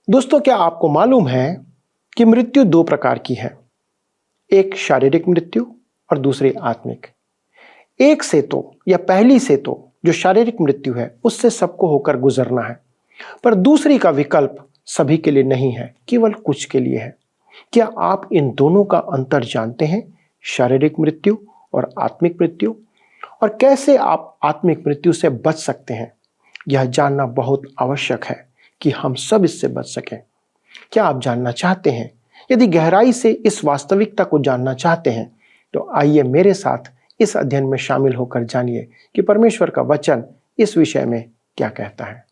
दोस्तों, क्या आपको मालूम है कि मृत्यु दो प्रकार की है। एक शारीरिक मृत्यु और दूसरी आत्मिक। एक से तो या पहली से तो जो शारीरिक मृत्यु है उससे सबको होकर गुजरना है, पर दूसरी का विकल्प सभी के लिए नहीं है, केवल कुछ के लिए है। क्या आप इन दोनों का अंतर जानते हैं, शारीरिक मृत्यु और आत्मिक मृत्यु, और कैसे आप आत्मिक मृत्यु से बच सकते हैं? यह जानना बहुत आवश्यक है कि हम सब इससे बच सकें। क्या आप जानना चाहते हैं? यदि गहराई से इस वास्तविकता को जानना चाहते हैं तो आइए मेरे साथ इस अध्ययन में शामिल होकर जानिए कि परमेश्वर का वचन इस विषय में क्या कहता है।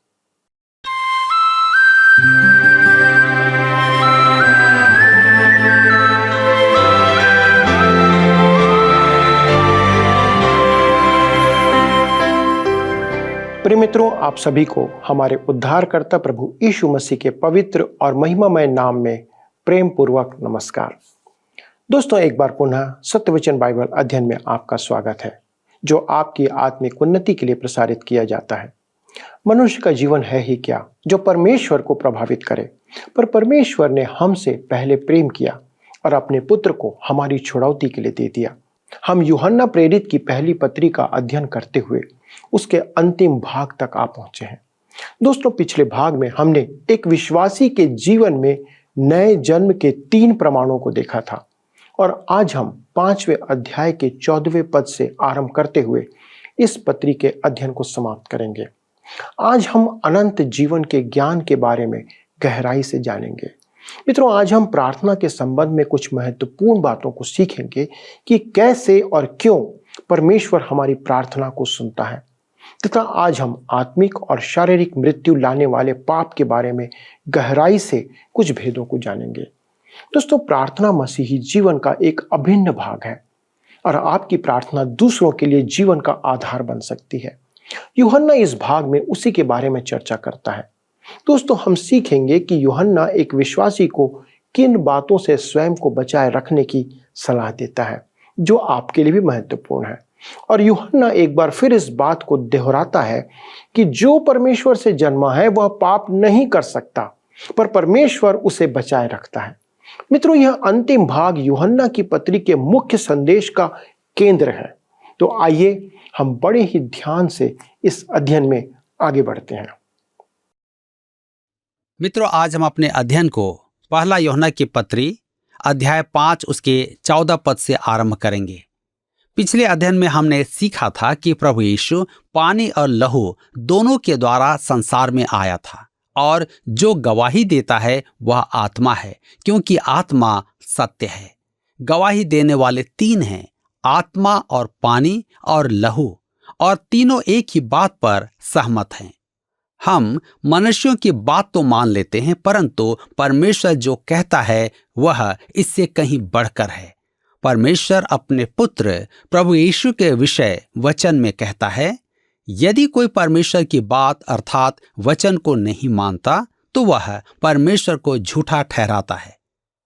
प्रिय मित्रों, आप सभी को हमारे उद्धारकर्ता प्रभु यीशु मसीह के पवित्र और महिमामय नाम में प्रेम पूर्वक नमस्कार। दोस्तों, एक बार पुनः सत्यवचन बाइबल अध्ययन में आपका स्वागत है, जो आपकी आत्मिक उन्नति के लिए प्रसारित किया जाता है। मनुष्य का जीवन है ही क्या जो परमेश्वर को प्रभावित करे, पर परमेश्वर ने हमसे पहले प्रेम किया और अपने पुत्र को हमारी छुड़ौती के लिए दे दिया। हम यूहन्ना प्रेरित की पहली पत्री का अध्ययन करते हुए उसके अंतिम भाग तक आ पहुंचे हैं। दोस्तों, पिछले भाग में हमने एक विश्वासी के जीवन में नए जन्म के 3 प्रमाणों को देखा था, और आज हम 5वें अध्याय के 14वें पद से आरंभ करते हुए इस पत्री के अध्ययन को समाप्त करेंगे। आज हम अनंत जीवन के ज्ञान के बारे में गहराई से जानेंगे। मित्रों, आज हम प्रार्थना के संबंध में कुछ महत्वपूर्ण बातों को सीखेंगे कि कैसे और क्यों परमेश्वर हमारी प्रार्थना को सुनता है, तथा आज हम आत्मिक और शारीरिक मृत्यु लाने वाले पाप के बारे में गहराई से कुछ भेदों को जानेंगे। दोस्तों, प्रार्थना मसीही जीवन का एक अभिन्न भाग है और आपकी प्रार्थना दूसरों के लिए जीवन का आधार बन सकती है। यूहन्ना इस भाग में उसी के बारे में चर्चा करता है। दोस्तों, हम सीखेंगे कि यूहन्ना एक विश्वासी को किन बातों से स्वयं को बचाए रखने की सलाह देता है, जो आपके लिए भी महत्वपूर्ण है। और यूहन्ना एक बार फिर इस बात को दोहराता है कि जो परमेश्वर से जन्मा है वह पाप नहीं कर सकता, पर परमेश्वर उसे बचाए रखता है। मित्रों, यह अंतिम भाग यूहन्ना की पत्री के मुख्य संदेश का केंद्र है। तो आइए हम बड़े ही ध्यान से इस अध्ययन में आगे बढ़ते हैं। मित्रों, आज हम अपने अध्ययन को पहला यूहन्ना की पत्री अध्याय 5 उसके 14 पद से आरंभ करेंगे। पिछले अध्ययन में हमने सीखा था कि प्रभु यीशु पानी और लहू दोनों के द्वारा संसार में आया था, और जो गवाही देता है वह आत्मा है, क्योंकि आत्मा सत्य है। गवाही देने वाले 3 हैं, आत्मा और पानी और लहू, और तीनों एक ही बात पर सहमत हैं। हम मनुष्यों की बात तो मान लेते हैं, परंतु परमेश्वर जो कहता है वह इससे कहीं बढ़कर है। परमेश्वर अपने पुत्र प्रभु यीशु के विषय वचन में कहता है, यदि कोई परमेश्वर की बात अर्थात वचन को नहीं मानता तो वह परमेश्वर को झूठा ठहराता है।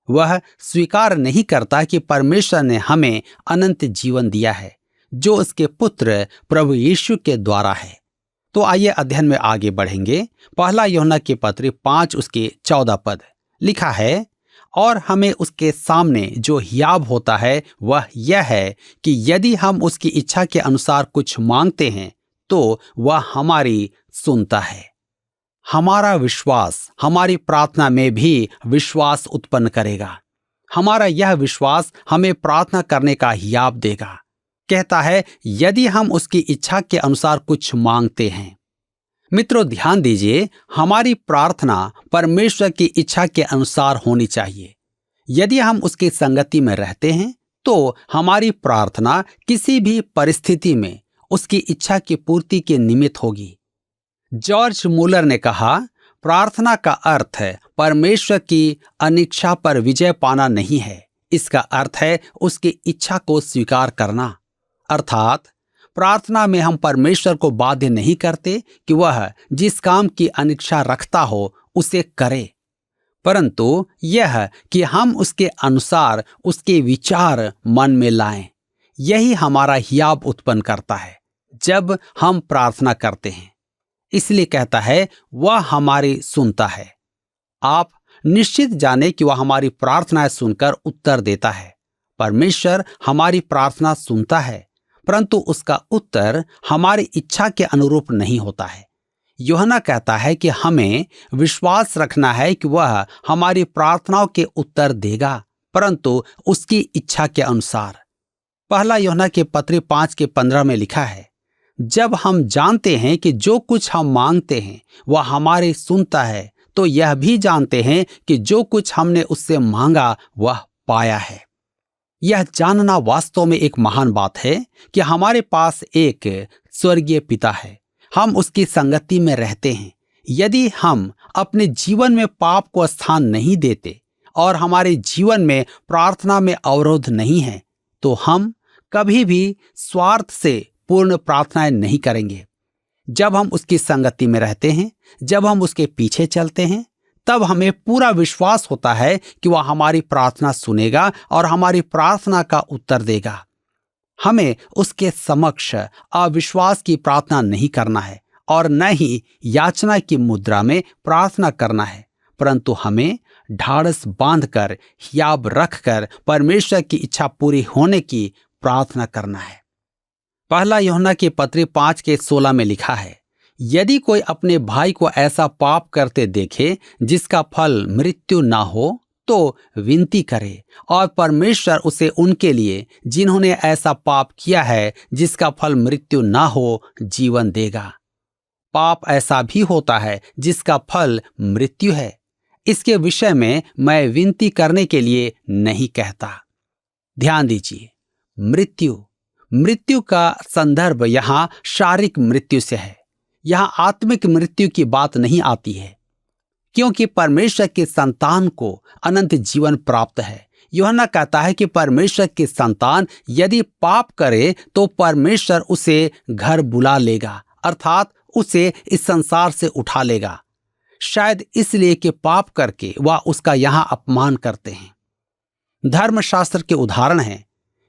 वह स्वीकार नहीं करता कि परमेश्वर ने हमें अनंत जीवन दिया है, जो उसके पुत्र प्रभु यीशु के द्वारा है। तो आइए अध्ययन में आगे बढ़ेंगे। पहला यूहन्ना की पत्री 5 उसके 14 पद लिखा है, और हमें उसके सामने जो हियाब होता है वह यह है कि यदि हम उसकी इच्छा के अनुसार कुछ मांगते हैं तो वह हमारी सुनता है। हमारा विश्वास हमारी प्रार्थना में भी विश्वास उत्पन्न करेगा। हमारा यह विश्वास हमें प्रार्थना करने का हियाब देगा। कहता है, यदि हम उसकी इच्छा के अनुसार कुछ मांगते हैं। मित्रों, ध्यान दीजिए, हमारी प्रार्थना परमेश्वर की इच्छा के अनुसार होनी चाहिए। यदि हम उसकी संगति में रहते हैं तो हमारी प्रार्थना किसी भी परिस्थिति में उसकी इच्छा की पूर्ति के निमित्त होगी। जॉर्ज मूलर ने कहा, प्रार्थना का अर्थ है परमेश्वर की अनिच्छा पर विजय पाना नहीं है, इसका अर्थ है उसकी इच्छा को स्वीकार करना। अर्थात प्रार्थना में हम परमेश्वर को बाध्य नहीं करते कि वह जिस काम की अनिच्छा रखता हो उसे करे, परंतु यह कि हम उसके अनुसार उसके विचार मन में लाएं। यही हमारा हियाब उत्पन्न करता है जब हम प्रार्थना करते हैं। इसलिए कहता है, वह हमारी सुनता है। आप निश्चित जाने कि वह हमारी प्रार्थनाएं सुनकर उत्तर देता है। परमेश्वर हमारी प्रार्थना सुनता है, परंतु उसका उत्तर हमारी इच्छा के अनुरूप नहीं होता है। यूहन्ना कहता है कि हमें विश्वास रखना है कि वह हमारी प्रार्थनाओं के उत्तर देगा, परंतु उसकी इच्छा के अनुसार। पहला यूहन्ना के पत्री 5:15 में लिखा है, जब हम जानते हैं कि जो कुछ हम मांगते हैं वह हमारे सुनता है, तो यह भी जानते हैं कि जो कुछ हमने उससे मांगा वह पाया है। यह जानना वास्तव में एक महान बात है कि हमारे पास एक स्वर्गीय पिता है। हम उसकी संगति में रहते हैं। यदि हम अपने जीवन में पाप को स्थान नहीं देते और हमारे जीवन में प्रार्थना में अवरोध नहीं है, तो हम कभी भी स्वार्थ से पूर्ण प्रार्थनाएं नहीं करेंगे। जब हम उसकी संगति में रहते हैं, जब हम उसके पीछे चलते हैं, तब हमें पूरा विश्वास होता है कि वह हमारी प्रार्थना सुनेगा और हमारी प्रार्थना का उत्तर देगा। हमें उसके समक्ष अविश्वास की प्रार्थना नहीं करना है और न ही याचना की मुद्रा में प्रार्थना करना है, परंतु हमें ढाढ़स बांधकर, हियाब रखकर परमेश्वर की इच्छा पूरी होने की प्रार्थना करना है। पहला यूहन्ना के पत्री 5:16 में लिखा है, यदि कोई अपने भाई को ऐसा पाप करते देखे जिसका फल मृत्यु ना हो, तो विनती करे और परमेश्वर उसे उनके लिए जिन्होंने ऐसा पाप किया है जिसका फल मृत्यु ना हो जीवन देगा। पाप ऐसा भी होता है जिसका फल मृत्यु है। इसके विषय में मैं विनती करने के लिए नहीं कहता। ध्यान दीजिए, मृत्यु का संदर्भ यहाँ शारीरिक मृत्यु से है। यहाँ आत्मिक मृत्यु की बात नहीं आती है, क्योंकि परमेश्वर के संतान को अनंत जीवन प्राप्त है। यूहन्ना कहता है कि परमेश्वर के संतान यदि पाप करे तो परमेश्वर उसे घर बुला लेगा, अर्थात उसे इस संसार से उठा लेगा, शायद इसलिए कि पाप करके वह उसका यहाँ अपमान करते हैं। धर्मशास्त्र के उदाहरण हैं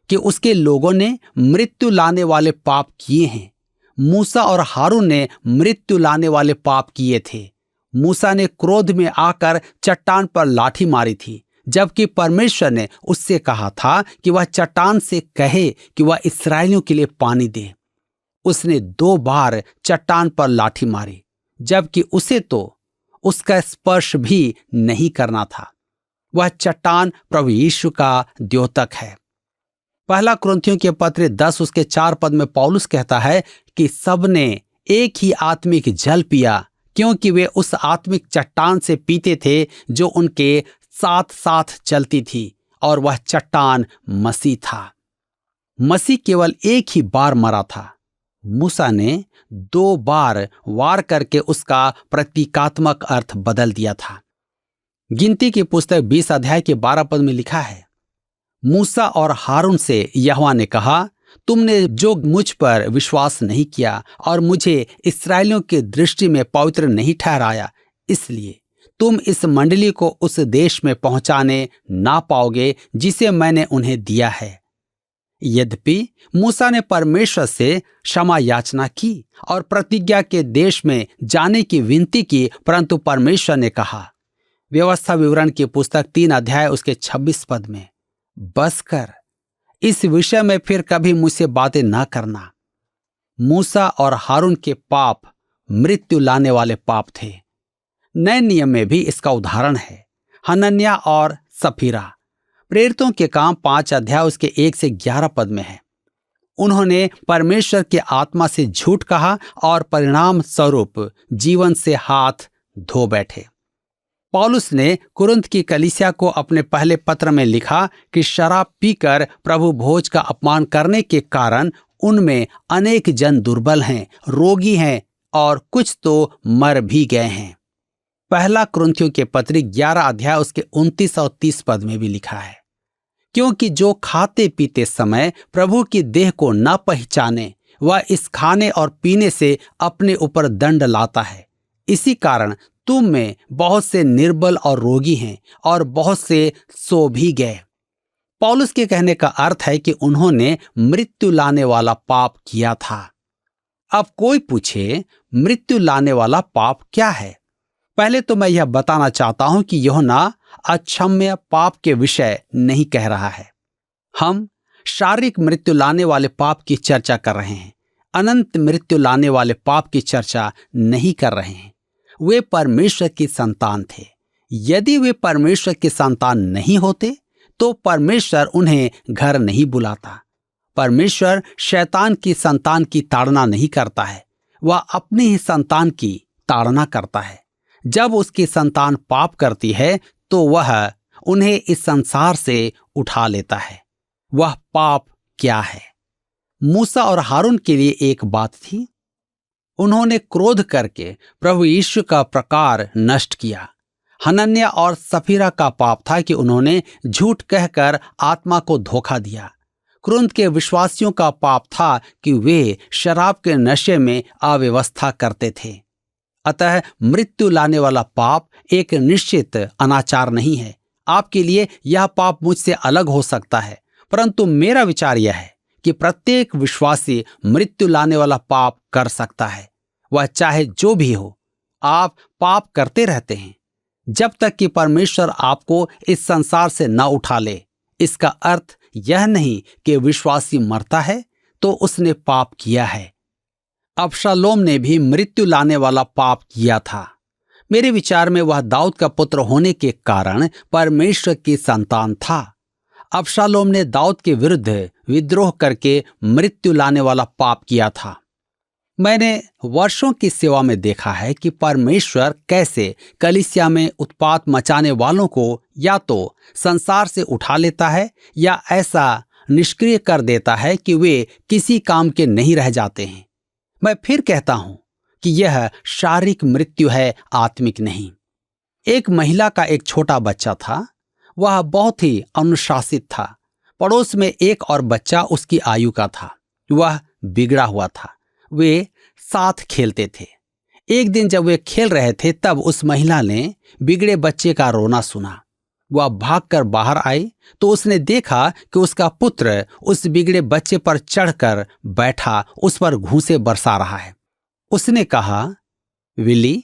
कि उसके लोगों ने मृत्यु लाने वाले पाप किए हैं। मूसा और हारून ने मृत्यु लाने वाले पाप किए थे। मूसा ने क्रोध में आकर चट्टान पर लाठी मारी थी, जबकि परमेश्वर ने उससे कहा था कि वह चट्टान से कहे कि वह इस्राएलियों के लिए पानी दे। उसने 2 बार चट्टान पर लाठी मारी, जबकि उसे तो उसका स्पर्श भी नहीं करना था। वह चट्टान प्रभु यीशु का द्योतक है। पहला कुरिन्थियों के पत्र 10:4 में पौलुस कहता है कि सबने एक ही आत्मिक जल पिया, क्योंकि वे उस आत्मिक चट्टान से पीते थे जो उनके साथ साथ चलती थी, और वह चट्टान मसीह था। मसीह केवल एक ही बार मरा था। मूसा ने 2 बार वार करके उसका प्रतीकात्मक अर्थ बदल दिया था। गिनती की पुस्तक 20:12 में लिखा है, मूसा और हारून से यहोवा ने कहा, तुमने जो मुझ पर विश्वास नहीं किया और मुझे इस्राएलियों की दृष्टि में पवित्र नहीं ठहराया, इसलिए तुम इस मंडली को उस देश में पहुंचाने ना पाओगे जिसे मैंने उन्हें दिया है। यद्यपि मूसा ने परमेश्वर से क्षमा याचना की और प्रतिज्ञा के देश में जाने की विनती की, परंतु परमेश्वर ने कहा, व्यवस्था विवरण की पुस्तक 3:26 में, बस कर, इस विषय में फिर कभी मुझसे बातें ना करना। मूसा और हारून के पाप मृत्यु लाने वाले पाप थे। नए नियम में भी इसका उदाहरण है। हनन्याह और सफीरा प्रेरितों के काम 5:1-11 में है। उन्होंने परमेश्वर के आत्मा से झूठ कहा और परिणाम स्वरूप जीवन से हाथ धो बैठे। पौलुस ने कुरिन्थ की कलीसिया को अपने पहले पत्र में लिखा कि शराब पीकर प्रभु भोज का अपमान करने के कारण उनमें अनेक जन दुर्बल हैं, रोगी हैं और कुछ तो मर भी गए हैं। पहला कुरिन्थियों के पत्री 11:29 और 30 में भी लिखा है, क्योंकि जो खाते पीते समय प्रभु की देह को न पहचाने, वह इस खाने और पीने से अपने ऊपर दंड लाता है। इसी कारण तुम में बहुत से निर्बल और रोगी हैं और बहुत से सो भी गए। पौलुस के कहने का अर्थ है कि उन्होंने मृत्यु लाने वाला पाप किया था। अब कोई पूछे, मृत्यु लाने वाला पाप क्या है? पहले तो मैं यह बताना चाहता हूं कि यूहन्ना अक्षम्य पाप के विषय नहीं कह रहा है। हम शारीरिक मृत्यु लाने वाले पाप की चर्चा कर रहे हैं, अनंत मृत्यु लाने वाले पाप की चर्चा नहीं कर रहे हैं। वे परमेश्वर की संतान थे। यदि वे परमेश्वर की संतान नहीं होते तो परमेश्वर उन्हें घर नहीं बुलाता। परमेश्वर शैतान की संतान की ताड़ना नहीं करता है, वह अपनी ही संतान की ताड़ना करता है। जब उसकी संतान पाप करती है तो वह उन्हें इस संसार से उठा लेता है। वह पाप क्या है? मूसा और हारून के लिए एक बात थी, उन्होंने क्रोध करके प्रभु यीशु का प्रकार नष्ट किया। हनन्या और सफीरा का पाप था कि उन्होंने झूठ कहकर आत्मा को धोखा दिया। कुरिन्थ के विश्वासियों का पाप था कि वे शराब के नशे में अव्यवस्था करते थे। अतः मृत्यु लाने वाला पाप एक निश्चित अनाचार नहीं है। आपके लिए यह पाप मुझसे अलग हो सकता है, परंतु मेरा विचार यह है कि प्रत्येक विश्वासी मृत्यु लाने वाला पाप कर सकता है। वह चाहे जो भी हो, आप पाप करते रहते हैं जब तक कि परमेश्वर आपको इस संसार से न उठा ले। इसका अर्थ यह नहीं कि विश्वासी मरता है तो उसने पाप किया है। अबशालोम ने भी मृत्यु लाने वाला पाप किया था। मेरे विचार में वह दाऊद का पुत्र होने के कारण परमेश्वर की संतान था। अबशालोम ने दाऊद के विरुद्ध विद्रोह करके मृत्यु लाने वाला पाप किया था। मैंने वर्षों की सेवा में देखा है कि परमेश्वर कैसे कलीसिया में उत्पात मचाने वालों को या तो संसार से उठा लेता है या ऐसा निष्क्रिय कर देता है कि वे किसी काम के नहीं रह जाते हैं। मैं फिर कहता हूं कि यह शारीरिक मृत्यु है, आत्मिक नहीं। एक महिला का एक छोटा बच्चा था। वह बहुत ही अनुशासित था। पड़ोस में एक और बच्चा उसकी आयु का था। वह बिगड़ा हुआ था। वे साथ खेलते थे। एक दिन जब वे खेल रहे थे तब उस महिला ने बिगड़े बच्चे का रोना सुना। वह भागकर बाहर आई तो उसने देखा कि उसका पुत्र उस बिगड़े बच्चे पर चढ़कर बैठा उस पर घूंसे बरसा रहा है। उसने कहा, विली,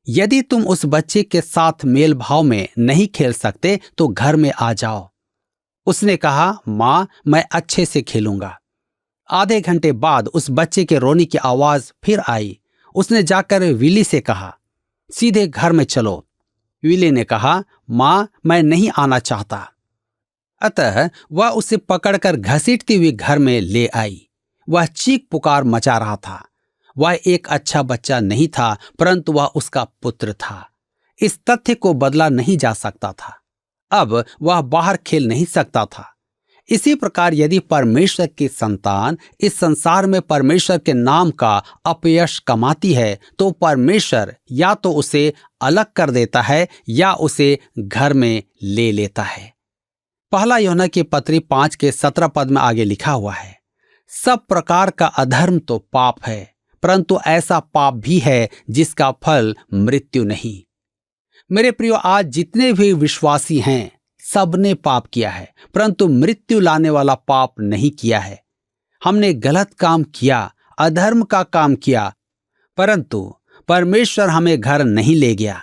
यदि तुम उस बच्चे के साथ मेल भाव में नहीं खेल सकते तो घर में आ जाओ। उसने कहा, मां, मैं अच्छे से खेलूंगा। आधे घंटे बाद उस बच्चे के रोने की आवाज फिर आई। उसने जाकर विली से कहा, सीधे घर में चलो। विली ने कहा, मां, मैं नहीं आना चाहता। अतः वह उसे पकड़कर घसीटती हुई घर में ले आई। वह चीख पुकार मचा रहा था। वह एक अच्छा बच्चा नहीं था, परंतु वह उसका पुत्र था। इस तथ्य को बदला नहीं जा सकता था। अब वह बाहर खेल नहीं सकता था। इसी प्रकार यदि परमेश्वर की संतान इस संसार में परमेश्वर के नाम का अपयश कमाती है तो परमेश्वर या तो उसे अलग कर देता है या उसे घर में ले लेता है। पहला यूहन्ना की पत्री 5 के 17 पद में आगे लिखा हुआ है, सब प्रकार का अधर्म तो पाप है, परंतु ऐसा पाप भी है जिसका फल मृत्यु नहीं। मेरे प्रियो, आज जितने भी विश्वासी हैं सबने पाप किया है, परंतु मृत्यु लाने वाला पाप नहीं किया है। हमने गलत काम किया, अधर्म का काम किया, परंतु परमेश्वर हमें घर नहीं ले गया।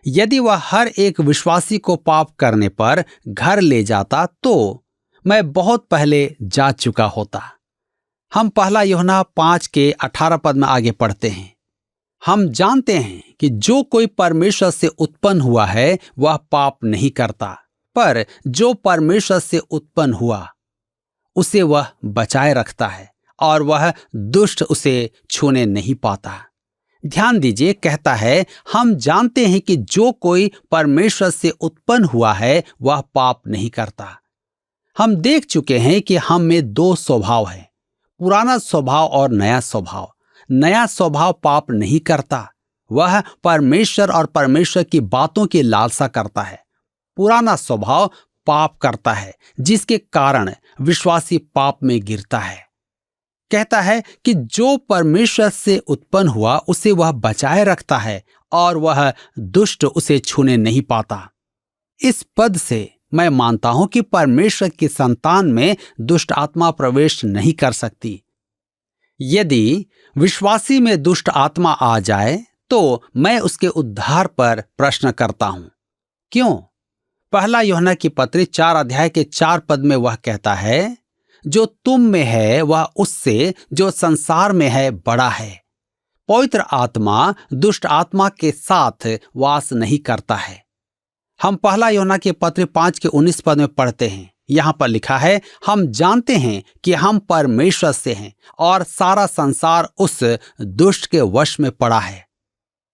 यदि वह हर एक विश्वासी को पाप करने पर घर ले जाता तो मैं बहुत पहले जा चुका होता। हम पहला यूहन्ना 5 के 18 पद में आगे पढ़ते हैं, हम जानते हैं कि जो कोई परमेश्वर से उत्पन्न हुआ है वह पाप नहीं करता, पर जो परमेश्वर से उत्पन्न हुआ उसे वह बचाए रखता है और वह दुष्ट उसे छूने नहीं पाता। ध्यान दीजिए, कहता है हम जानते हैं कि जो कोई परमेश्वर से उत्पन्न हुआ है वह पाप नहीं करता। हम देख चुके हैं कि हम में 2 स्वभाव है, पुराना स्वभाव और नया स्वभाव। नया स्वभाव पाप नहीं करता, वह परमेश्वर और परमेश्वर की बातों की लालसा करता है। पुराना स्वभाव पाप करता है, जिसके कारण विश्वासी पाप में गिरता है। कहता है कि जो परमेश्वर से उत्पन्न हुआ उसे वह बचाए रखता है और वह दुष्ट उसे छूने नहीं पाता। इस पद से मैं मानता हूं कि परमेश्वर की संतान में दुष्ट आत्मा प्रवेश नहीं कर सकती। यदि विश्वासी में दुष्ट आत्मा आ जाए तो मैं उसके उद्धार पर प्रश्न करता हूं। क्यों? पहला यूहन्ना की पत्री 4 अध्याय के 4 पद में वह कहता है, जो तुम में है वह उससे जो संसार में है बड़ा है। पवित्र आत्मा दुष्ट आत्मा के साथ वास नहीं करता है। हम पहला यूहन्ना के पत्र 5 के 19 पद में पढ़ते हैं, यहां पर लिखा है, हम जानते हैं कि हम परमेश्वर से हैं और सारा संसार उस दुष्ट के वश में पड़ा है।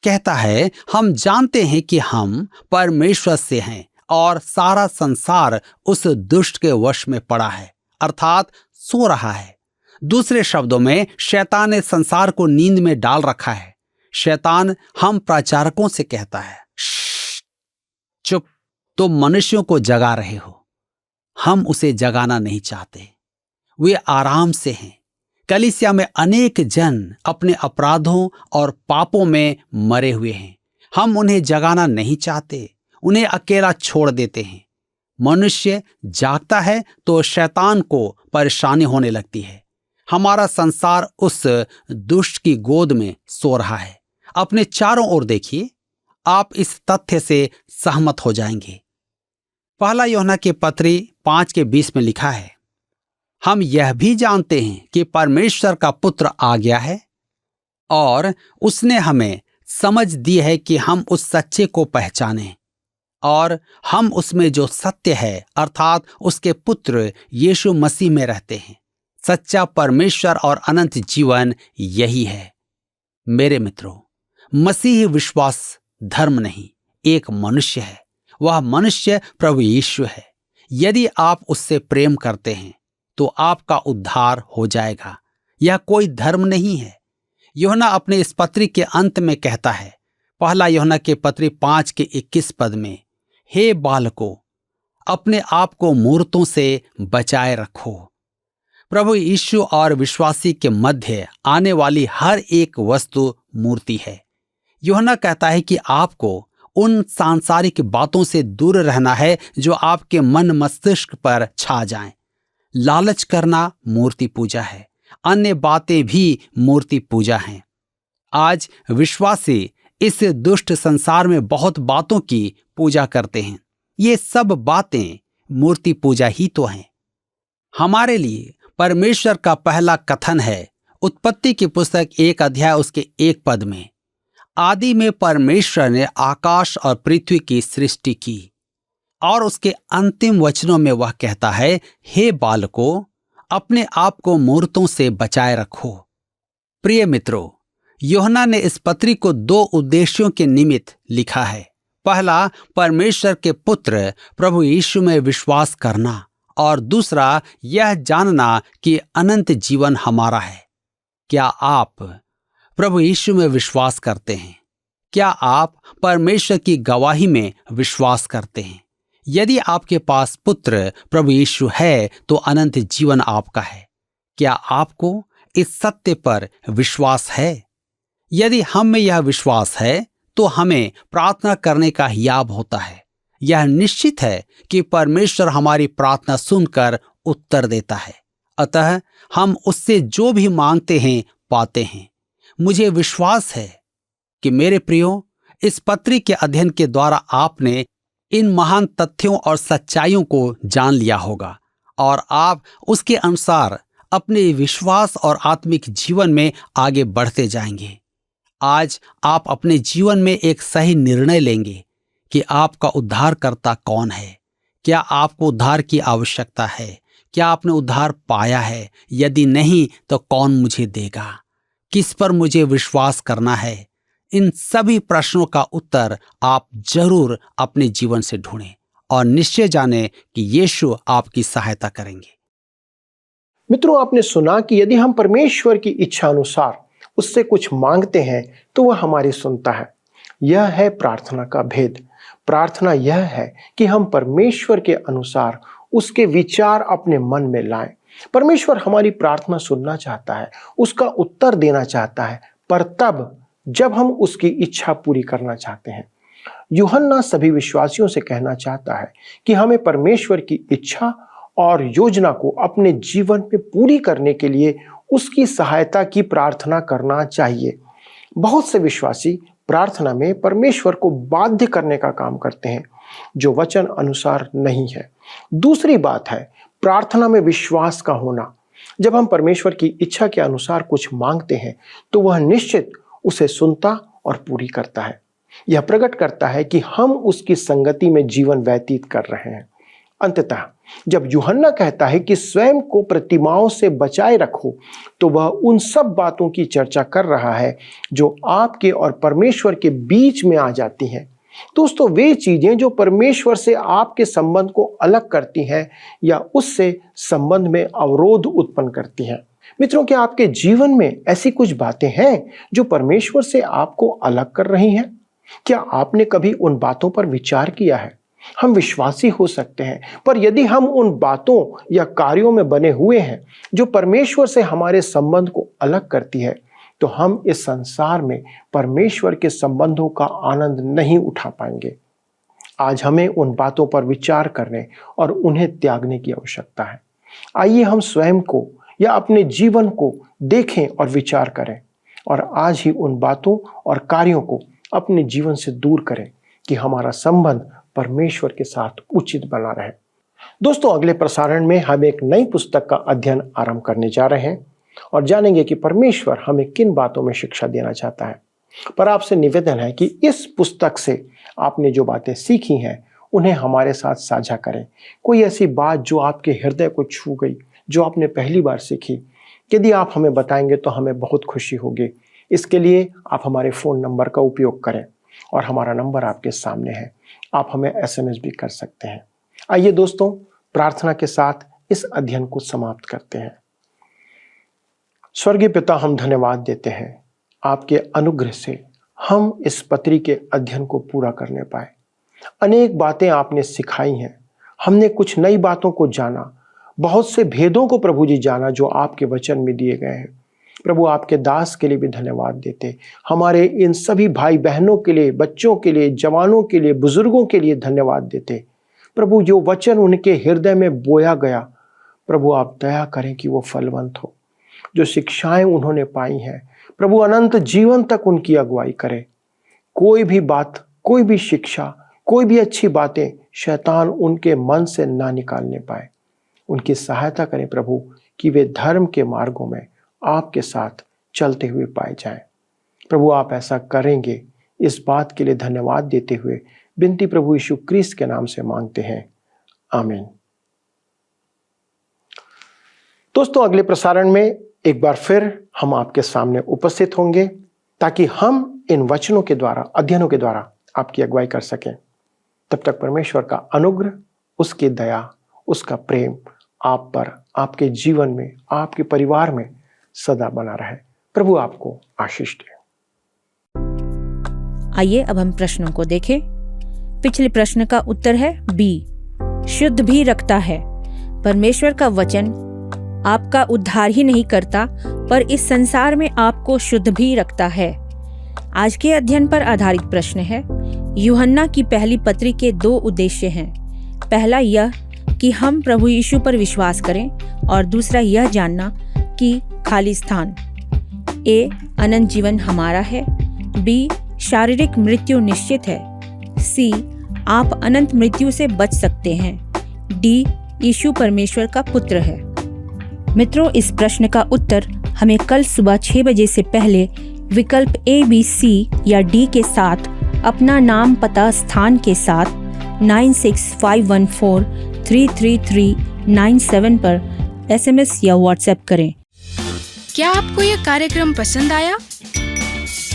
कहता है, हम जानते हैं कि हम परमेश्वर से हैं और सारा संसार उस दुष्ट के वश में पड़ा है, अर्थात सो रहा है। दूसरे शब्दों में, शैतान ने संसार को नींद में डाल रखा है। शैतान हम प्रचारकों से कहता है, चुप, तुम मनुष्यों को जगा रहे हो। हम उसे जगाना नहीं चाहते। वे आराम से हैं। कलीसिया में अनेक जन अपने अपराधों और पापों में मरे हुए हैं। हम उन्हें जगाना नहीं चाहते, उन्हें अकेला छोड़ देते हैं। मनुष्य जागता है तो शैतान को परेशानी होने लगती है। हमारा संसार उस दुष्ट की गोद में सो रहा है। अपने चारों ओर देखिए, आप इस तथ्य से सहमत हो जाएंगे। पहला यूहन्ना के पत्री 5 के 20 में लिखा है, हम यह भी जानते हैं कि परमेश्वर का पुत्र आ गया है और उसने हमें समझ दी है कि हम उस सच्चे को पहचानें और हम उसमें जो सत्य है अर्थात उसके पुत्र यीशु मसीह में रहते हैं। सच्चा परमेश्वर और अनंत जीवन यही है। मेरे मित्रों, मसीही विश्वास धर्म नहीं, एक मनुष्य है। वह मनुष्य प्रभु यीशु है। यदि आप उससे प्रेम करते हैं तो आपका उद्धार हो जाएगा। यह कोई धर्म नहीं है। यूहन्ना अपने इस पत्री के अंत में कहता है, पहला यूहन्ना के पत्री 5 के 21 पद में, हे बालकों, अपने आप को मूर्तों से बचाए रखो। प्रभु यीशु और विश्वासी के मध्य आने वाली हर एक वस्तु मूर्ति है। यूहन्ना कहता है कि आपको उन सांसारिक बातों से दूर रहना है जो आपके मन मस्तिष्क पर छा जाएं। लालच करना मूर्ति पूजा है। अन्य बातें भी मूर्ति पूजा हैं। आज विश्वासी इस दुष्ट संसार में बहुत बातों की पूजा करते हैं। ये सब बातें मूर्ति पूजा ही तो हैं। हमारे लिए परमेश्वर का पहला कथन है उत्पत्ति की पुस्तक 1 अध्याय उसके 1 पद में, आदि में परमेश्वर ने आकाश और पृथ्वी की सृष्टि की। और उसके अंतिम वचनों में वह कहता है, हे बालकों, अपने आप को मूर्तों से बचाए रखो। प्रिय मित्रों, यूहन्ना ने इस पत्री को 2 उद्देश्यों के निमित्त लिखा है। पहला, परमेश्वर के पुत्र प्रभु यीशु में विश्वास करना, और दूसरा, यह जानना कि अनंत जीवन हमारा है। क्या आप प्रभु यीशु में विश्वास करते हैं? क्या आप परमेश्वर की गवाही में विश्वास करते हैं? यदि आपके पास पुत्र प्रभु यीशु है तो अनंत जीवन आपका है। क्या आपको इस सत्य पर विश्वास है? यदि हम में यह विश्वास है तो हमें प्रार्थना करने का हियाब होता है। यह निश्चित है कि परमेश्वर हमारी प्रार्थना सुनकर उत्तर देता है। अतः हम उससे जो भी मांगते हैं पाते हैं। मुझे विश्वास है कि मेरे प्रियो, इस पत्री के अध्ययन के द्वारा आपने इन महान तथ्यों और सच्चाइयों को जान लिया होगा और आप उसके अनुसार अपने विश्वास और आत्मिक जीवन में आगे बढ़ते जाएंगे। आज आप अपने जीवन में एक सही निर्णय लेंगे कि आपका उद्धारकर्ता कौन है। क्या आपको उद्धार की आवश्यकता है? क्या आपने उद्धार पाया है? यदि नहीं तो कौन मुझे देगा? किस पर मुझे विश्वास करना है? इन सभी प्रश्नों का उत्तर आप जरूर अपने जीवन से ढूंढें और निश्चय जानें कि यीशु आपकी सहायता करेंगे। मित्रों, आपने सुना कि यदि हम परमेश्वर की इच्छा अनुसार उससे कुछ मांगते हैं तो वह हमारी सुनता है। यह है प्रार्थना का भेद। प्रार्थना यह है कि हम परमेश्वर के अनुसार उसके विचार अपने मन में लाएं। परमेश्वर हमारी प्रार्थना सुनना चाहता है, उसका उत्तर देना चाहता है, पर तब जब हम उसकी इच्छा पूरी करना चाहते हैं। यूहन्ना सभी विश्वासियों से कहना चाहता है कि हमें परमेश्वर की इच्छा और योजना को अपने जीवन में पूरी करने के लिए उसकी सहायता की प्रार्थना करना चाहिए। बहुत से विश्वासी प्रार्थना में परमेश्वर को बाध्य करने का काम करते हैं, जो वचन अनुसार नहीं है। दूसरी बात है प्रार्थना में विश्वास का होना। जब हम परमेश्वर की इच्छा के अनुसार कुछ मांगते हैं तो वह निश्चित उसे सुनता और पूरी करता है। यह प्रकट करता है कि हम उसकी संगति में जीवन व्यतीत कर रहे हैं। अंततः जब यूहन्ना कहता है कि स्वयं को प्रतिमाओं से बचाए रखो, तो वह उन सब बातों की चर्चा कर रहा है जो आपके और परमेश्वर के बीच में आ जाती हैं। दोस्तों, वे चीजें जो परमेश्वर से आपके संबंध को अलग करती हैं या उससे संबंध में अवरोध उत्पन्न करती हैं। मित्रों, क्या आपके जीवन में ऐसी कुछ बातें हैं जो परमेश्वर से आपको अलग कर रही हैं? क्या आपने कभी उन बातों पर विचार किया है? हम विश्वासी हो सकते हैं, पर यदि हम उन बातों या कार्यों में बने हुए हैं जो परमेश्वर से हमारे संबंध को अलग करती है, तो हम इस संसार में परमेश्वर के संबंधों का आनंद नहीं उठा पाएंगे। आज हमें उन बातों पर विचार करने और उन्हें त्यागने की आवश्यकता है। आइए हम स्वयं को या अपने जीवन को देखें और विचार करें और आज ही उन बातों और कार्यों को अपने जीवन से दूर करें कि हमारा संबंध परमेश्वर के साथ उचित बना रहे। दोस्तों, अगले प्रसारण में हम एक नई पुस्तक का अध्ययन आरंभ करने जा रहे हैं और जानेंगे कि परमेश्वर हमें किन बातों में शिक्षा देना चाहता है। पर आपसे निवेदन है कि इस पुस्तक से आपने जो बातें सीखी हैं उन्हें हमारे साथ साझा करें। कोई ऐसी बात जो आपके हृदय को छू गई, जो आपने पहली बार सीखी, यदि आप हमें बताएंगे तो हमें बहुत खुशी होगी। इसके लिए आप हमारे फ़ोन नंबर का उपयोग करें और हमारा नंबर आपके सामने है। आप हमें SMS भी कर सकते हैं। आइए दोस्तों, प्रार्थना के साथ इस अध्ययन को समाप्त करते हैं। स्वर्गीय पिता, हम धन्यवाद देते हैं आपके अनुग्रह से हम इस पत्री के अध्ययन को पूरा करने पाए। अनेक बातें आपने सिखाई हैं, हमने कुछ नई बातों को जाना, बहुत से भेदों को प्रभु जी जाना जो आपके वचन में दिए गए हैं। प्रभु, आपके दास के लिए भी धन्यवाद देते, हमारे इन सभी भाई बहनों के लिए, बच्चों के लिए, जवानों के लिए, बुजुर्गों के लिए धन्यवाद देते। प्रभु, जो वचन उनके हृदय में बोया गया, प्रभु आप दया करें कि वो फलवंत हो। जो शिक्षाएं उन्होंने पाई हैं, प्रभु अनंत जीवन तक उनकी अगुवाई करें। कोई भी बात, कोई भी शिक्षा, कोई भी अच्छी बातें शैतान उनके मन से ना निकालने पाए। उनकी सहायता करें प्रभु कि वे धर्म के मार्गों में आपके साथ चलते हुए पाए जाएं। प्रभु आप ऐसा करेंगे, इस बात के लिए धन्यवाद देते हुए विनती प्रभु यीशु क्रिस्त के नाम से मांगते हैं, आमीन। दोस्तों, अगले प्रसारण में एक बार फिर हम आपके सामने उपस्थित होंगे ताकि हम इन वचनों के द्वारा, अध्ययनों के द्वारा आपकी अगुवाई कर सकें। तब तक परमेश्वर का अनुग्रह, उसकी दया, उसका प्रेम आप पर, आपके जीवन में, आपके परिवार में सदा बना रहे। प्रभु आपको आशीष दे। आइए अब हम प्रश्नों को देखें। पिछले प्रश्न का उत्तर है बी, शुद्ध भी रखता है। परमेश्वर का वचन आपका उद्धार ही नहीं करता, पर इस संसार में आपको शुद्ध भी रखता है। आज के अध्ययन पर आधारित प्रश्न है, यूहन्ना की पहली पत्री के 2 उद्देश्य हैं। पहला यह कि हम प्रभु यीशु पर विश्वास करें और दूसरा यह जानना कि खाली स्थान ए, अनंत जीवन हमारा है। बी, शारीरिक मृत्यु निश्चित है। सी, आप अनंत मृत्यु से बच सकते हैं। डी, यीशु परमेश्वर का पुत्र है। मित्रों, इस प्रश्न का उत्तर हमें कल सुबह 6 बजे से पहले विकल्प A, B, C या D के साथ अपना नाम, पता, स्थान के साथ 9651433397 पर SMS या WhatsApp करें। क्या आपको यह कार्यक्रम पसंद आया?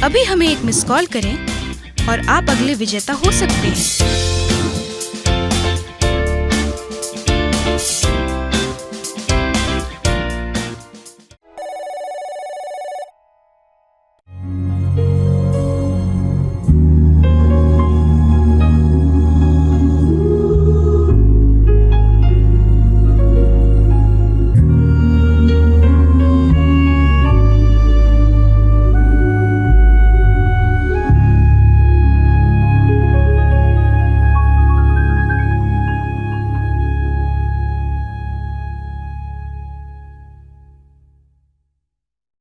अभी हमें एक मिस कॉल करें और आप अगले विजेता हो सकते हैं।